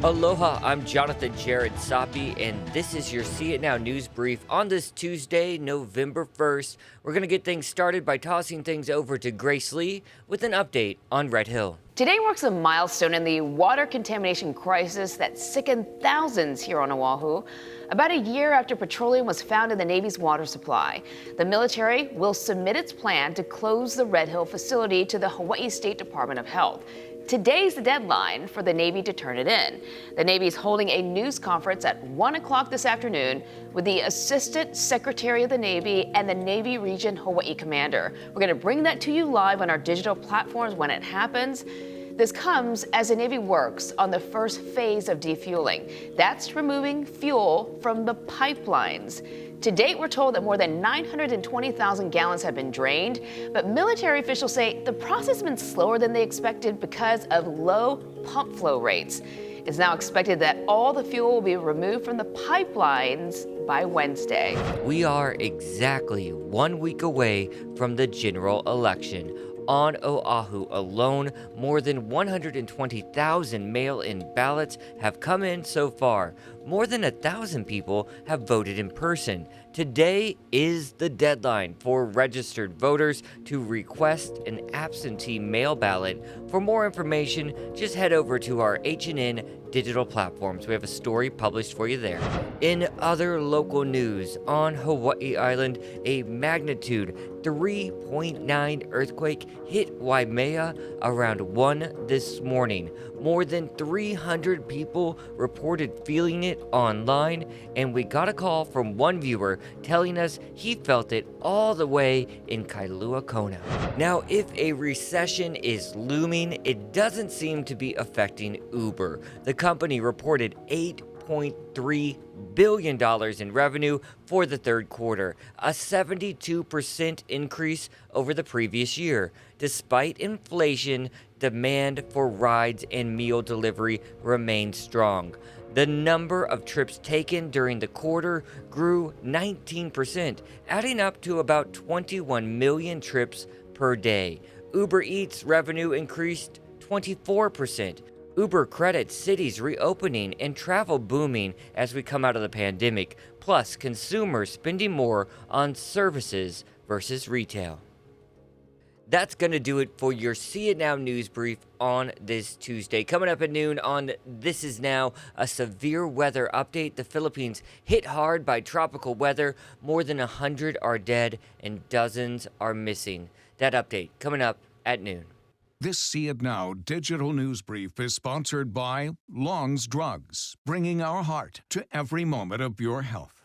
Aloha, I'm Jonathan Jared Soppy, and this is your See It Now News Brief on this Tuesday, November 1st. We're going to get things started by tossing things over to Grace Lee with an update on Red Hill. Today marks a milestone in the water contamination crisis that sickened thousands here on Oahu. About a year after petroleum was found in the Navy's water supply, the military will submit its plan to close the Red Hill facility to the Hawaii State Department of Health. Today's the deadline for the Navy to turn it in. The Navy is holding a news conference at 1 o'clock this afternoon with the Assistant Secretary of the Navy and the Navy Region Hawaii Commander. We're going to bring that to you live on our digital platforms when it happens. This comes as the Navy works on the first phase of defueling. That's removing fuel from the pipelines. To date, we're told that more than 920,000 gallons have been drained, but military officials say the process has been slower than they expected because of low pump flow rates. It's now expected that all the fuel will be removed from the pipelines by Wednesday. We are exactly 1 week away from the general election. On Oahu alone, more than 120,000 mail-in ballots have come in so far. More than 1,000 people have voted in person. Today is the deadline for registered voters to request an absentee mail ballot. For more information, just head over to our HNN digital platforms. We have a story published for you there. In other local news, on Hawaii Island, a magnitude 3.9 earthquake hit Waimea around 1 this morning. More than 300 people reported feeling it online, and we got a call from one viewer telling us he felt it all the way in Kailua Kona. Now, if a recession is looming, it doesn't seem to be affecting Uber. The company reported $8.3 billion in revenue for the third quarter, a 72% increase over the previous year. Despite inflation, demand for rides and meal delivery remains strong. The number of trips taken during the quarter grew 19%, adding up to about 21 million trips per day. Uber Eats revenue increased 24%. Uber credits cities reopening and travel booming as we come out of the pandemic, plus consumers spending more on services versus retail. That's going to do it for your See It Now News Brief on this Tuesday. Coming up at noon on This Is Now, a severe weather update. The Philippines hit hard by tropical weather. More than 100 are dead and dozens are missing. That update coming up at noon. This See It Now digital news brief is sponsored by Long's Drugs, bringing our heart to every moment of your health.